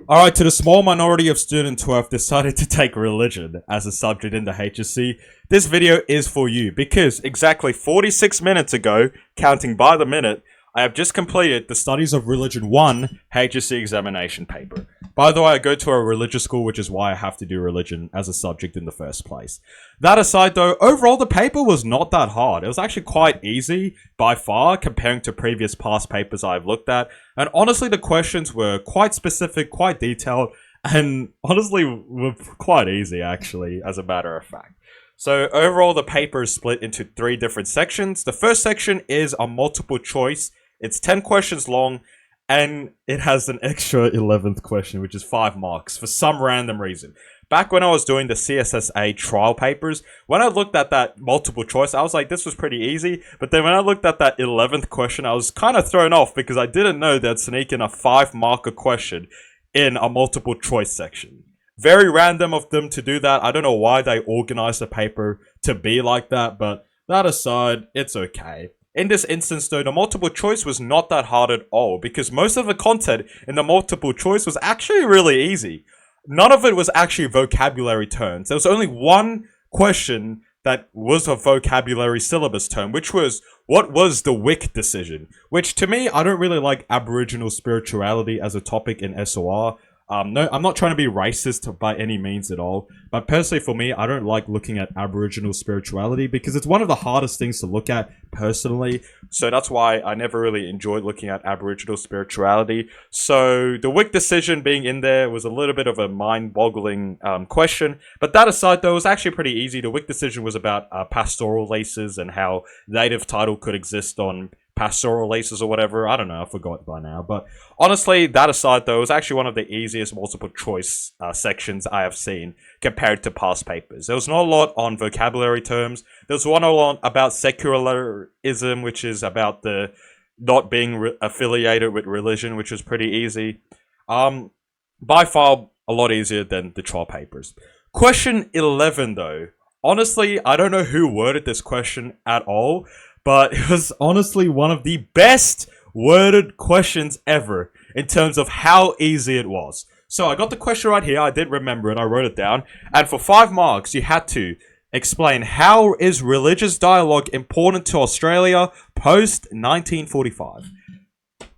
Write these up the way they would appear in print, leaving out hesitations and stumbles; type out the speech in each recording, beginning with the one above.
Alright, to the small minority of students who have decided to take religion as a subject in the HSC, this video is for you because exactly 46 minutes ago, counting by the minute, I have just completed the Studies of Religion 1 HSC examination paper. By the way, I go to a religious school, which is why I have to do religion as a subject in the first place. That aside though, overall the paper was not that hard. It was actually quite easy by far comparing to previous past papers I've looked at. And honestly, the questions were quite specific, quite detailed, and honestly were quite easy actually, as a matter of fact. So overall, the paper is split into 3 different sections. The first section is a multiple choice. It's 10 questions long, and it has an extra 11th question, which is 5 marks for some random reason. Back when I was doing the CSSA trial papers, when I looked at that multiple choice, I was like, this was pretty easy. But then when I looked at that 11th question, I was kind of thrown off because I didn't know they'd sneak in a 5-marker question in a multiple choice section. Very random of them to do that. I don't know why they organized the paper to be like that, but that aside, it's okay. In this instance though, the multiple choice was not that hard at all because most of the content in the multiple choice was actually really easy. None of it was actually vocabulary terms. There was only one question that was a vocabulary syllabus term, which was, what was the Wick decision? Which to me, I don't really like Aboriginal spirituality as a topic in SOR. No, I'm not trying to be racist by any means at all, but personally for me, I don't like looking at Aboriginal spirituality because it's one of the hardest things to look at personally, so that's why I never really enjoyed looking at Aboriginal spirituality. So the Wick decision being in there was a little bit of a mind-boggling question, but that aside though, it was actually pretty easy. The Wick decision was about pastoral leases and how native title could exist on pastoral leases or whatever. I don't know, I forgot by now. But honestly, that aside though, it was actually one of the easiest multiple choice sections I have seen compared to past papers. There was not a lot on vocabulary terms. There was one a lot about secularism, which is about the not being affiliated with religion, which was pretty easy. By far a lot easier than the trial papers. Question 11 though. Honestly, I don't know who worded this question at all, but it was honestly one of the best worded questions ever in terms of how easy it was. So I got the question right here, I did remember it, I wrote it down, and for 5 marks you had to explain how is religious dialogue important to Australia post 1945.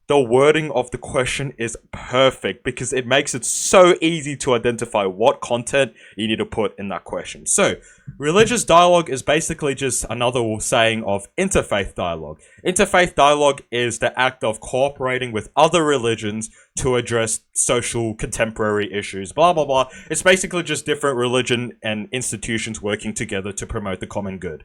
The wording of the question is perfect because it makes it so easy to identify what content you need to put in that question. So, religious dialogue is basically just another saying of interfaith dialogue. Interfaith dialogue is the act of cooperating with other religions to address social contemporary issues, blah blah blah. It's basically just different religion and institutions working together to promote the common good.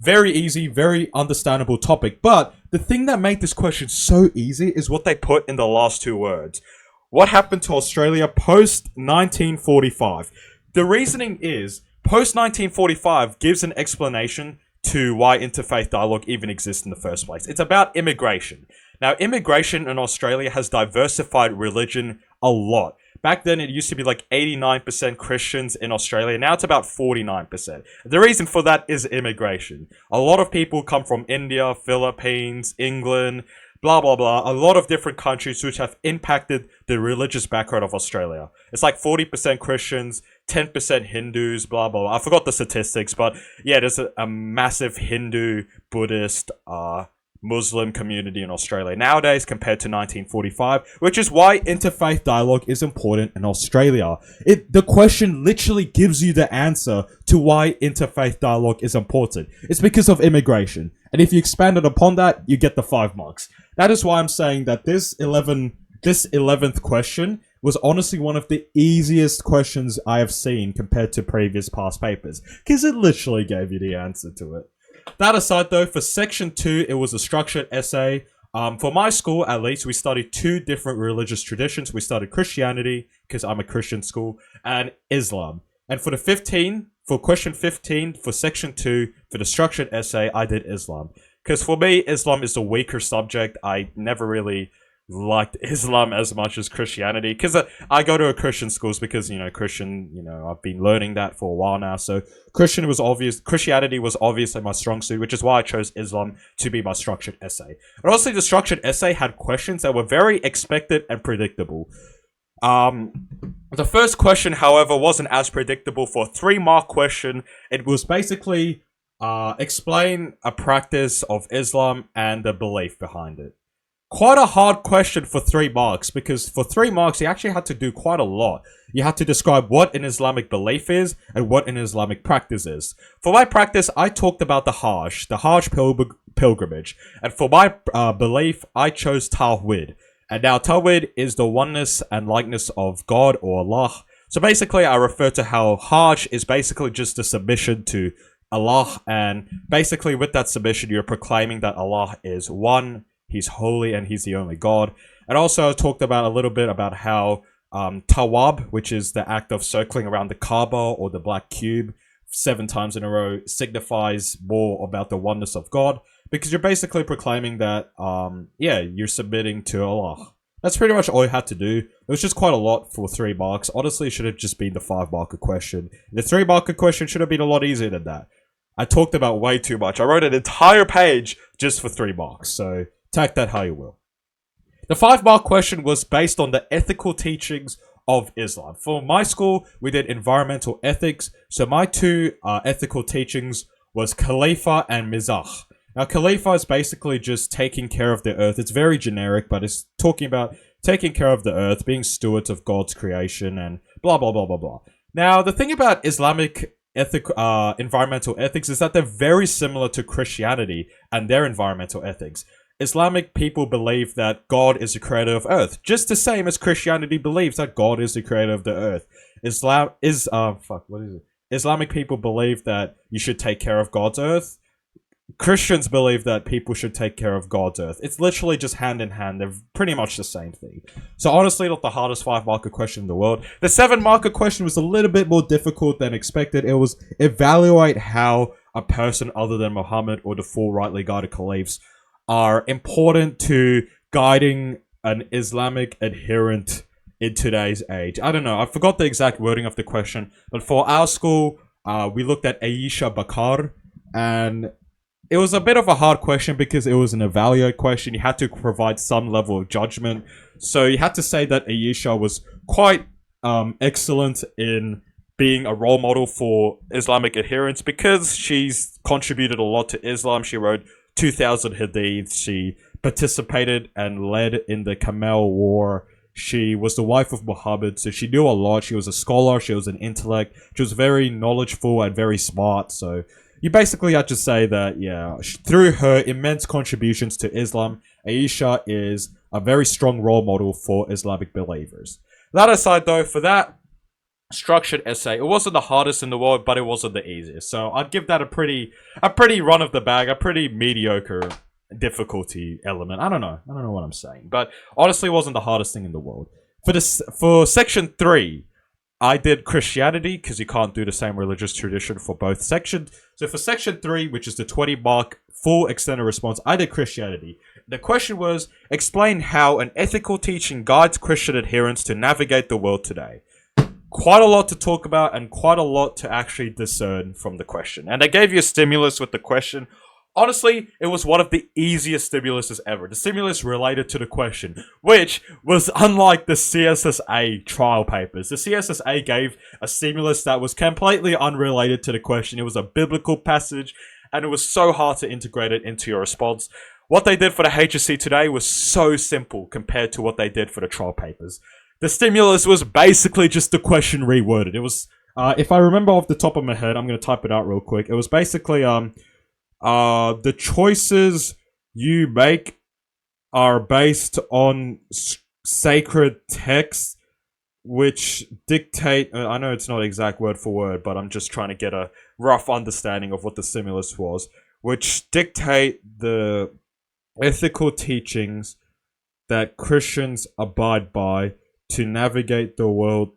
Very easy, very understandable topic, but the thing that made this question so easy is what they put in the last 2 words. What happened to Australia post 1945? The reasoning is, post 1945 gives an explanation to why interfaith dialogue even exists in the first place. It's about immigration. Now, immigration in Australia has diversified religion a lot. Back then, it used to be like 89% Christians in Australia. Now it's about 49%. The reason for that is immigration. A lot of people come from India, Philippines, England, blah, blah, blah. A lot of different countries which have impacted the religious background of Australia. It's like 40% Christians, 10% Hindus, blah, blah, blah. I forgot the statistics, but yeah, there's a massive Hindu, Buddhist, Muslim community in Australia nowadays compared to 1945, which is why interfaith dialogue is important in Australia. The question literally gives you the answer to why interfaith dialogue is important. It's because of immigration. And if you expand it upon that, you get the 5 marks. That is why I'm saying that this 11th question was honestly one of the easiest questions I have seen compared to previous past papers, because it literally gave you the answer to it. That aside though, for section 2, it was a structured essay. For my school, at least, we studied 2 different religious traditions. We studied Christianity, because I'm a Christian school, and Islam. And for question 15, for section 2, for the structured essay, I did Islam. Because for me, Islam is the weaker subject. I never really liked Islam as much as Christianity, because I go to a Christian schools because, I've been learning that for a while now, so Christianity was obviously my strong suit, which is why I chose Islam to be my structured essay. But also the structured essay had questions that were very expected and predictable. The first question, however, wasn't as predictable. For a 3-mark question, it was basically explain a practice of Islam and the belief behind it. Quite a hard question for 3 marks, because for 3 marks you actually had to do quite a lot. You had to describe what an Islamic belief is and what an Islamic practice is. For my practice, I talked about the Hajj pilgrimage, and for my belief, I chose Tawhid. And now Tawhid is the oneness and likeness of God or Allah. So basically, I refer to how Hajj is basically just a submission to Allah, and basically with that submission, you're proclaiming that Allah is one, He's holy, and He's the only God. And also I talked about a little bit about how Tawab, which is the act of circling around the Kaaba or the black cube 7 times in a row, signifies more about the oneness of God, because you're basically proclaiming that, you're submitting to Allah. That's pretty much all you had to do. It was just quite a lot for 3 marks. Honestly, it should have just been the 5-marker question. The 3-marker question should have been a lot easier than that. I talked about way too much. I wrote an entire page just for 3 marks, so take that how you will. The 5-mark question was based on the ethical teachings of Islam. For my school, we did environmental ethics, so my 2 ethical teachings was Khalifa and Mizah. Now, Khalifa is basically just taking care of the earth. It's very generic, but it's talking about taking care of the earth, being stewards of God's creation, and blah, blah, blah, blah, blah. Now, the thing about Islamic environmental ethics is that they're very similar to Christianity and their environmental ethics. Islamic people believe that God is the creator of earth, just the same as Christianity believes that God is the creator of the earth. Islamic people believe that you should take care of God's earth. Christians believe that people should take care of God's earth. It's literally just hand in hand. They're pretty much the same thing. So honestly, not the hardest 5-marker question in the world. The 7-marker question was a little bit more difficult than expected. It was evaluate how a person other than Muhammad or the 4 rightly guided caliphs are important to guiding an Islamic adherent in today's age. I don't know. I forgot the exact wording of the question, but for our school, we looked at Aisha Bakar, and it was a bit of a hard question because it was an evaluate question. You had to provide some level of judgment. So you had to say that Aisha was quite excellent in being a role model for Islamic adherents because she's contributed a lot to Islam. She wrote 2,000 hadiths. She participated and led in the Camel War. She was the wife of Muhammad, so she knew a lot. She was a scholar. She was an intellect. She was very knowledgeable and very smart. So you basically have to say that, yeah, through her immense contributions to Islam, Aisha is a very strong role model for Islamic believers. That aside, though, for that structured essay, it wasn't the hardest in the world, but it wasn't the easiest. So I'd give that a pretty run of the bag, a pretty mediocre difficulty element. I don't know what I'm saying, but honestly, it wasn't the hardest thing in the world. For section 3, I did Christianity because you can't do the same religious tradition for both sections. So for section 3, which is the 20-mark full extended response, I did Christianity. The question was, explain how an ethical teaching guides Christian adherents to navigate the world today. Quite a lot to talk about and quite a lot to actually discern from the question. And they gave you a stimulus with the question. Honestly, it was one of the easiest stimuluses ever. The stimulus related to the question, which was unlike the CSSA trial papers. The CSSA gave a stimulus that was completely unrelated to the question. It was a biblical passage, and it was so hard to integrate it into your response. What they did for the HSC today was so simple compared to what they did for the trial papers. The stimulus was basically just the question reworded. It was, if I remember off the top of my head, I'm going to type it out real quick. It was basically, the choices you make are based on sacred texts which dictate, I know it's not exact word for word, but I'm just trying to get a rough understanding of what the stimulus was, which dictate the ethical teachings that Christians abide by to navigate the world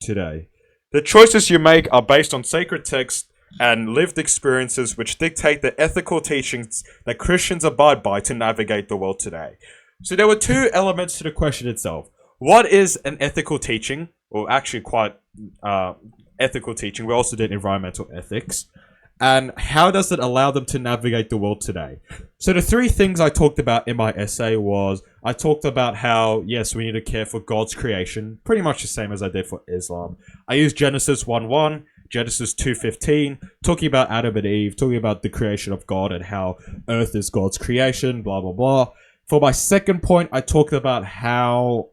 today. The choices you make are based on sacred texts and lived experiences which dictate the ethical teachings that Christians abide by to navigate the world today. So there were 2 elements to the question itself. What is an ethical teaching? Or actually quite ethical teaching. We also did environmental ethics. and how does it allow them to navigate the world today? So the three things I talked about in my essay was, I talked about how, yes, we need to care for God's creation, pretty much the same as I did for Islam. I used Genesis 1:1, Genesis 2:15, talking about Adam and Eve, talking about the creation of God and how Earth is God's creation, blah, blah, blah. For my second point, I talked about how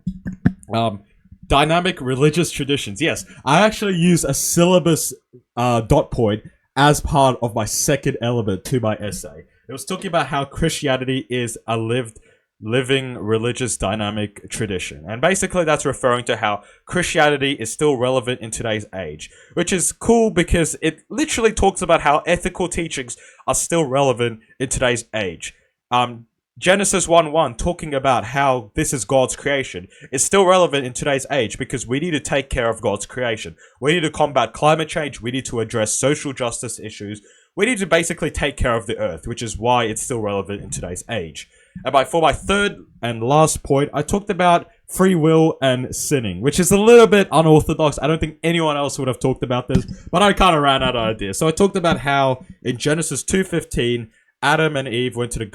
dynamic religious traditions. Yes, I actually use a syllabus dot point as part of my second element to my essay. It was talking about how Christianity is a living religious dynamic tradition. And basically that's referring to how Christianity is still relevant in today's age, which is cool because it literally talks about how ethical teachings are still relevant in today's age. Genesis 1:1 talking about how this is God's creation is still relevant in today's age because we need to take care of God's creation. We need to combat climate change. We need to address social justice issues. We need to basically take care of the earth, which is why it's still relevant in today's age. And for my third and last point, I talked about free will and sinning, which is a little bit unorthodox. I don't think anyone else would have talked about this, but I kind of ran out of ideas. So I talked about how in Genesis 2:15, Adam and Eve went to the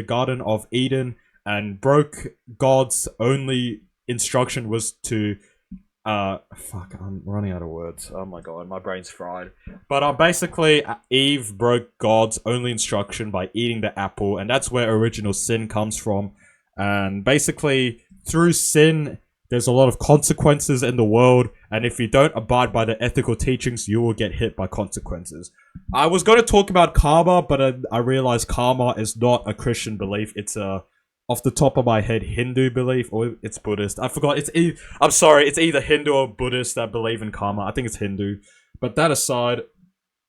Garden of Eden and broke God's only instruction was to fuck, I'm running out of words. Oh my god, my brain's fried. But basically Eve broke God's only instruction by eating the apple, and that's where original sin comes from. And basically through sin there's a lot of consequences in the world, and if you don't abide by the ethical teachings, you will get hit by consequences. I was going to talk about karma, but I realized karma is not a Christian belief. It's a, off the top of my head, Hindu belief, or it's Buddhist. I forgot. I'm sorry, it's either Hindu or Buddhist that believe in karma. I think it's Hindu. But that aside,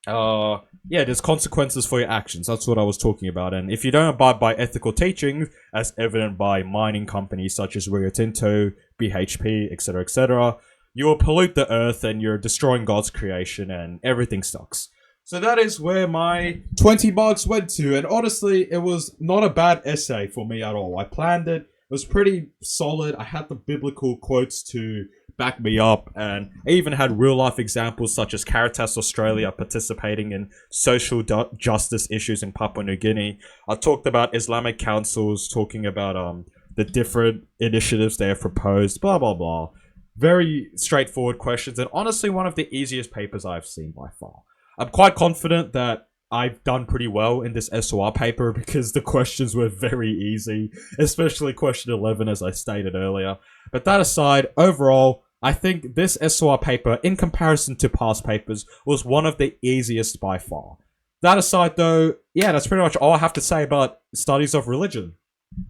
yeah, there's consequences for your actions. That's what I was talking about. And if you don't abide by ethical teachings, as evident by mining companies such as Rio Tinto, BHP, etc., you will pollute the earth and you're destroying God's creation and everything sucks. So that is where my 20 marks went to. And honestly, it was not a bad essay for me at all. I planned it. It was pretty solid. I had the biblical quotes to back me up, and I even had real life examples such as Caritas Australia participating in social justice issues in Papua New Guinea. I talked about Islamic councils talking about the different initiatives they have proposed, blah blah blah. Very straightforward questions, and honestly one of the easiest papers I've seen by far. I'm quite confident that I've done pretty well in this SOR paper because the questions were very easy, especially question 11 as I stated earlier. But that aside, overall, I think this SOR paper, in comparison to past papers, was one of the easiest by far. That aside though, yeah, that's pretty much all I have to say about studies of religion.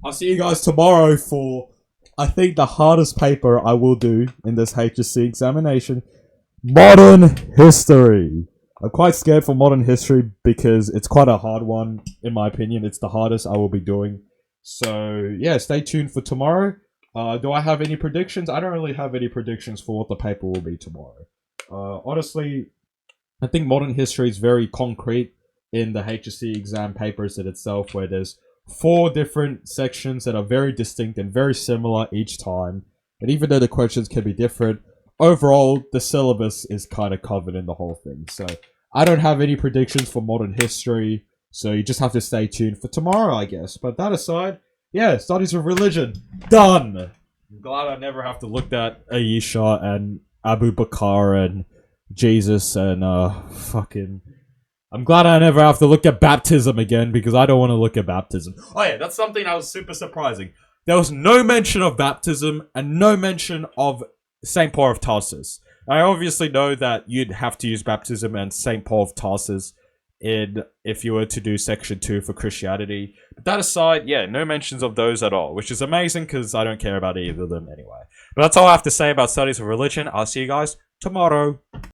I'll see you guys tomorrow for, I think, the hardest paper I will do in this HSC examination. Modern history. I'm quite scared for modern history because it's quite a hard one, in my opinion. It's the hardest I will be doing. So, yeah, stay tuned for tomorrow. Do I have any predictions? I don't really have any predictions for what the paper will be tomorrow. Honestly, I think modern history is very concrete in the HSC exam papers in itself, where there's 4 different sections that are very distinct and very similar each time. And even though the questions can be different, overall, the syllabus is kind of covered in the whole thing. So, I don't have any predictions for modern history, so you just have to stay tuned for tomorrow, I guess. But that aside, yeah, studies of religion, done! I'm glad I never have to look at Aisha and Abu Bakr and Jesus and fucking... I'm glad I never have to look at baptism again because I don't want to look at baptism. Oh yeah, that's something that was super surprising. There was no mention of baptism and no mention of St. Paul of Tarsus. I obviously know that you'd have to use baptism and St. Paul of Tarsus if you were to do section 2 for Christianity. But that aside, yeah, no mentions of those at all, which is amazing because I don't care about either of them anyway. But that's all I have to say about studies of religion. I'll see you guys tomorrow.